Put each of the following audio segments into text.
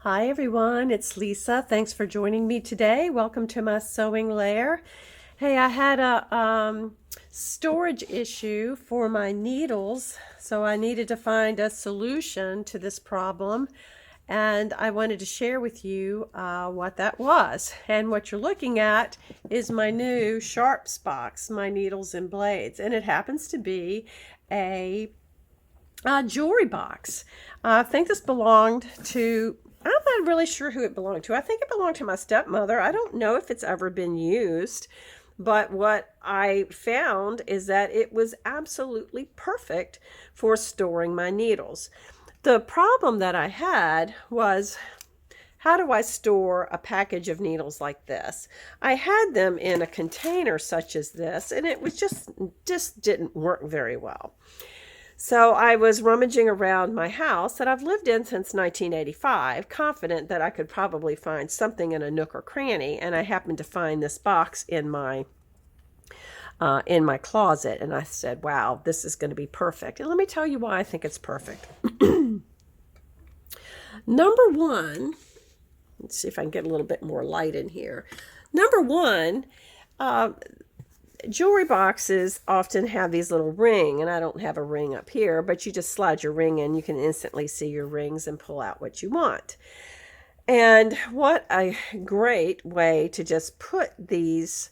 Hi everyone, it's Lisa. Thanks for joining me today. Welcome to my sewing lair. Hey, I had a storage issue for my needles, so I needed to find a solution to this problem, and I wanted to share with you what that was. And what you're looking at is my new Sharps box, my needles and blades, and it happens to be a jewelry box. I think this belonged to, I'm not really sure who it belonged to. I think it belonged to my stepmother. I don't know if it's ever been used, but what I found is that it was absolutely perfect for storing my needles. The problem that I had was, how do I store a package of needles like this? I had them in a container such as this, and it was just didn't work very well. So I was rummaging around my house that I've lived in since 1985, confident that I could probably find something in a nook or cranny, and I happened to find this box in my closet, and I said, wow, this is going to be perfect. And let me tell you why I think it's perfect. Number one, let's see if I can get a little bit more light in here. Number one, jewelry boxes often have these little ring, and I don't have a ring up here, but you just slide your ring in. You can instantly see your rings and pull out what you want. And what a great way to just put these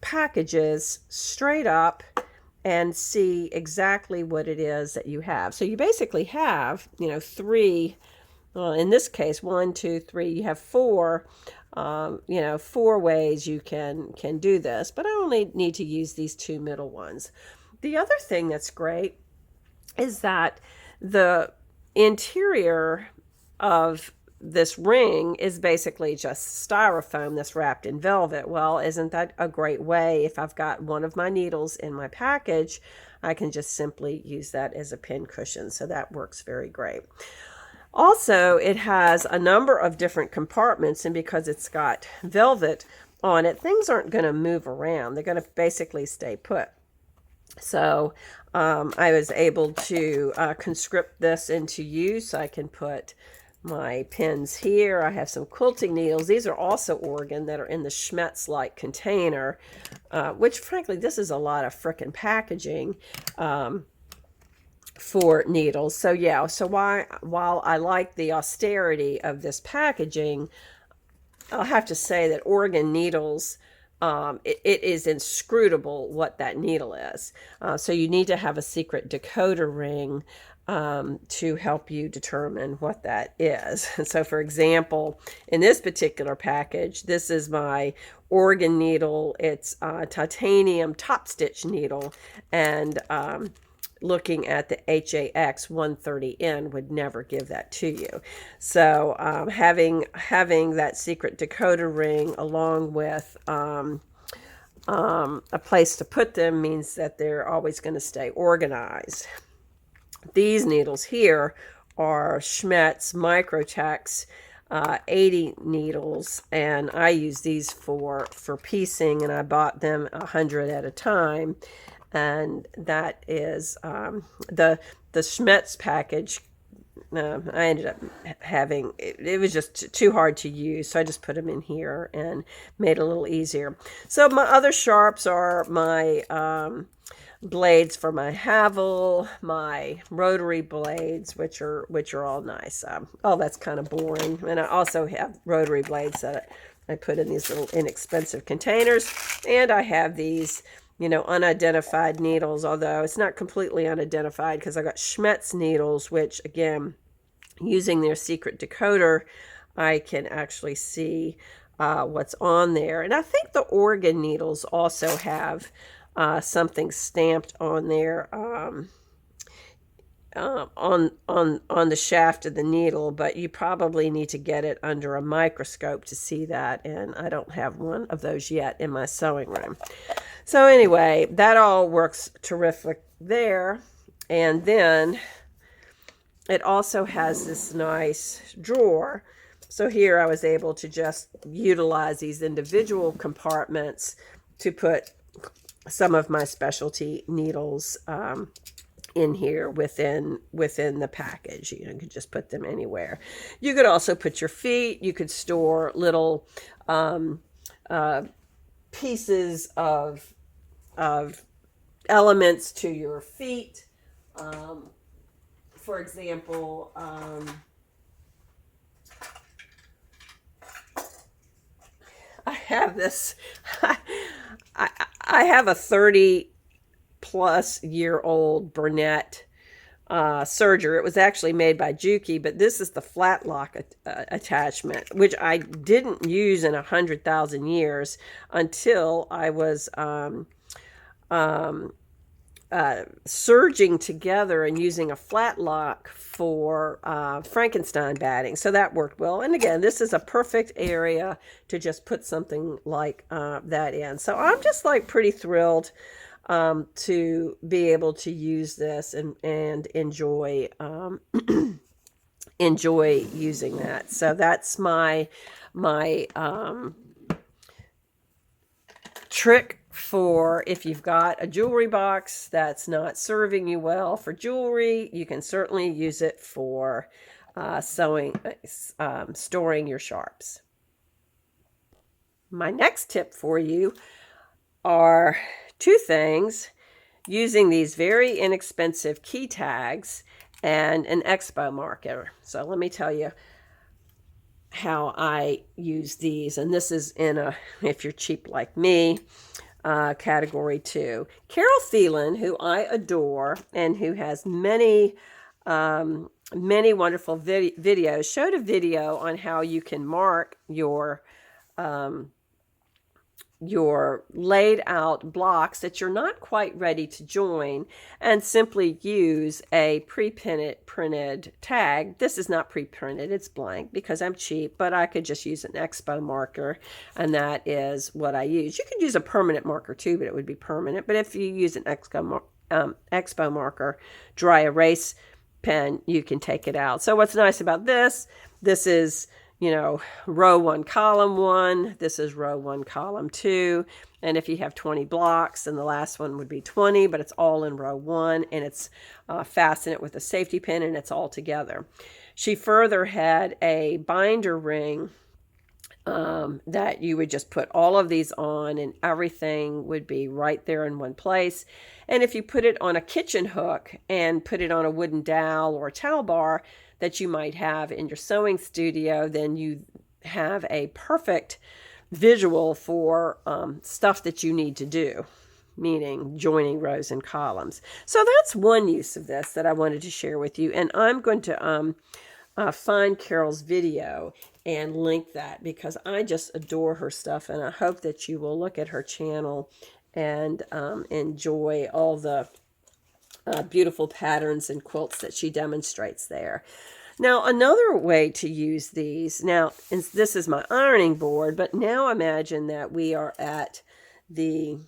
packages straight up and see exactly what it is that you have. So you basically have, three, well, in this case, 1, 2, 3, you have four, 4 ways you can do this, but I only need to use these two middle ones. The other thing that's great is that the interior of this ring is basically just styrofoam that's wrapped in velvet. Well, isn't that a great way? If I've got one of my needles in my package, I can just simply use that as a pin cushion. So that works very great. Also, it has a number of different compartments, and because it's got velvet on it, things aren't going to move around. They're going to basically stay put. So I was able to conscript this into use. I can put my pins here. I have some quilting needles. These are also Oregon that are in the Schmetz-like container, which frankly, this is a lot of frickin' packaging for needles. So yeah, so while I like the austerity of this packaging, I'll have to say that Oregon needles, it is inscrutable what that needle is. So you need to have a secret decoder ring to help you determine what that is. So for example, in this particular package, this is my Oregon needle. It's a titanium top stitch needle, and looking at the HAX 130N would never give that to you. So having that secret decoder ring along with a place to put them means that they're always going to stay organized. These needles here are Schmetz Microtex 80 needles, and I use these for piecing, and I bought them 100 at a time. And that is the Schmetz package. I ended up having, it was just too hard to use, so I just put them in here and made it a little easier. So my other sharps are my blades for my Havel, my rotary blades, which are all nice. Oh, that's kind of boring. And I also have rotary blades that I put in these little inexpensive containers, and I have these unidentified needles, although it's not completely unidentified because I got Schmetz needles, which again, using their secret decoder, I can actually see what's on there. And I think the Oregon needles also have something stamped on there on the shaft of the needle, but you probably need to get it under a microscope to see that, and I don't have one of those yet in my sewing room. So anyway, that all works terrific there. And then it also has this nice drawer. So here I was able to just utilize these individual compartments to put some of my specialty needles in here within the package. You can just put them anywhere. You could also put your feet. You could store little pieces of elements to your feet. For example, I have this. I have a 30-plus-year-old Burnett serger. It was actually made by Juki, but this is the flat lock attachment, which I didn't use in 100,000 years until I was serging together and using a flat lock for Frankenstein batting. So that worked well. And again, this is a perfect area to just put something like that in. So I'm just like pretty thrilled to be able to use this and enjoy enjoy using that. So that's my trick for if you've got a jewelry box that's not serving you well for jewelry. You can certainly use it for storing your sharps. My next tip for you are two things: using these very inexpensive key tags and an Expo marker. So let me tell you how I use these. And this is in a, if you're cheap like me, category 2. Carol Thielen, who I adore and who has many wonderful videos, showed a video on how you can mark your laid out blocks that you're not quite ready to join, and simply use a printed tag. This is not pre-printed, it's blank because I'm cheap, but I could just use an Expo marker, and that is what I use. You could use a permanent marker too, but it would be permanent. But if you use an Expo marker dry erase pen, you can take it out. So what's nice about this is, row 1, column 1. This is row 1, column 2. And if you have 20 blocks, then the last one would be 20, but it's all in row 1, and it's fasten it with a safety pin, and it's all together. She further had a binder ring that you would just put all of these on, and everything would be right there in one place. And if you put it on a kitchen hook and put it on a wooden dowel or a towel bar that you might have in your sewing studio, then you have a perfect visual for stuff that you need to do, meaning joining rows and columns. So that's one use of this that I wanted to share with you. And I'm going to find Carol's video and link that because I just adore her stuff, and I hope that you will look at her channel and enjoy all the beautiful patterns and quilts that she demonstrates there. Now, another way to use these, now this is my ironing board, but now imagine that we are at the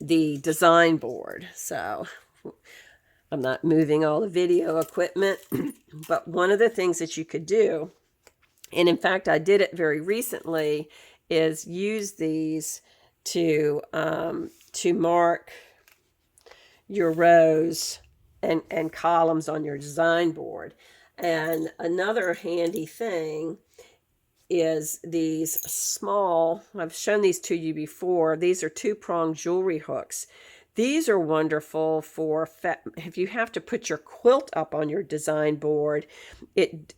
design board. So I'm not moving all the video equipment, but one of the things that you could do, and in fact I did it very recently, is use these to mark your rows and columns on your design board. And another handy thing is these small, I've shown these to you before, these are 2-pronged jewelry hooks. These are wonderful for if you have to put your quilt up on your design board. It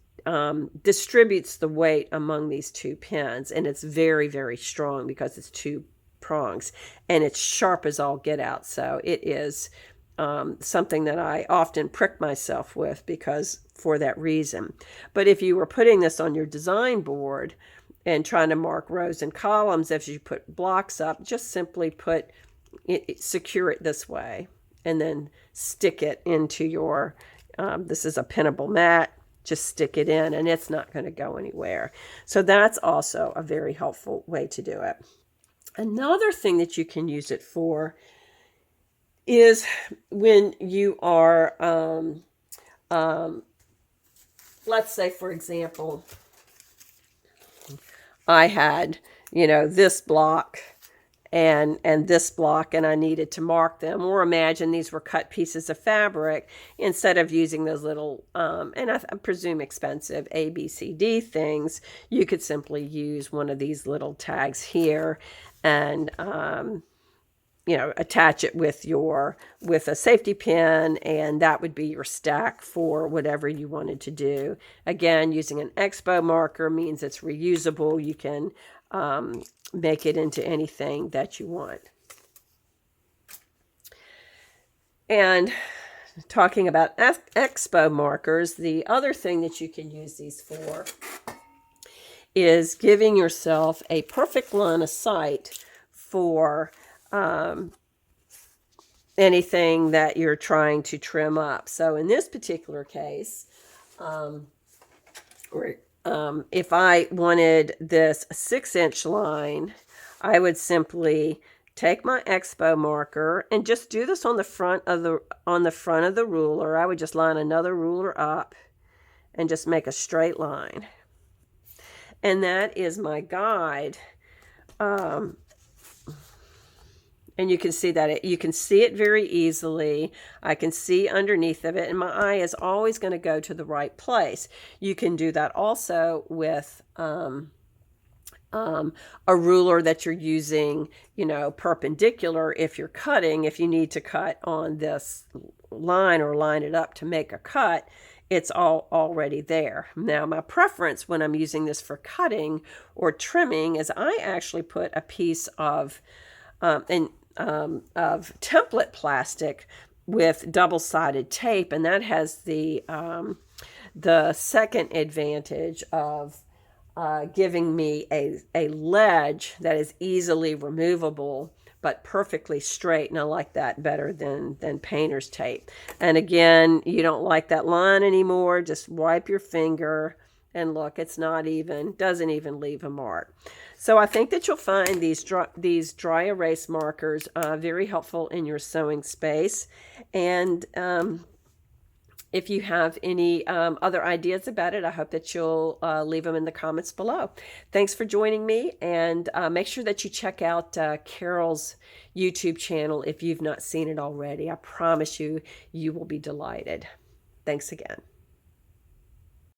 distributes the weight among these 2 pins, and it's very, very strong because it's 2 prongs, and it's sharp as all get out. So it is something that I often prick myself with because for that reason. But if you were putting this on your design board and trying to mark rows and columns, as you put blocks up, just simply secure it this way and then stick it into your, this is a pinnable mat, just stick it in and it's not going to go anywhere. So that's also a very helpful way to do it. Another thing that you can use it for is when you are, let's say, for example, I had, this block and this block, and I needed to mark them. Or imagine these were cut pieces of fabric. Instead of using those little, and I presume expensive A, B, C, D things, you could simply use one of these little tags here and attach it with a safety pin, and that would be your stack for whatever you wanted to do. Again, using an Expo marker means it's reusable. You can make it into anything that you want. And talking about Expo markers, the other thing that you can use these for is giving yourself a perfect line of sight for anything that you're trying to trim up. So in this particular case, if I wanted this 6-inch line, I would simply take my Expo marker and just do this on the front of the ruler. I would just line another ruler up and just make a straight line. And that is my guide. And you can see that you can see it very easily. I can see underneath of it, and my eye is always going to go to the right place. You can do that also with a ruler that you're using, perpendicular. If you're cutting, if you need to cut on this line or line it up to make a cut, it's all already there. Now, my preference when I'm using this for cutting or trimming is I actually put a piece of template plastic with double-sided tape, and that has the second advantage of giving me a ledge that is easily removable but perfectly straight, and I like that better than painter's tape. And again, you don't like that line anymore, just wipe your finger and look, it's not even, doesn't even leave a mark. So I think that you'll find these dry erase markers very helpful in your sewing space. And if you have any other ideas about it, I hope that you'll leave them in the comments below. Thanks for joining me, and make sure that you check out Carol's YouTube channel if you've not seen it already. I promise you, you will be delighted. Thanks again.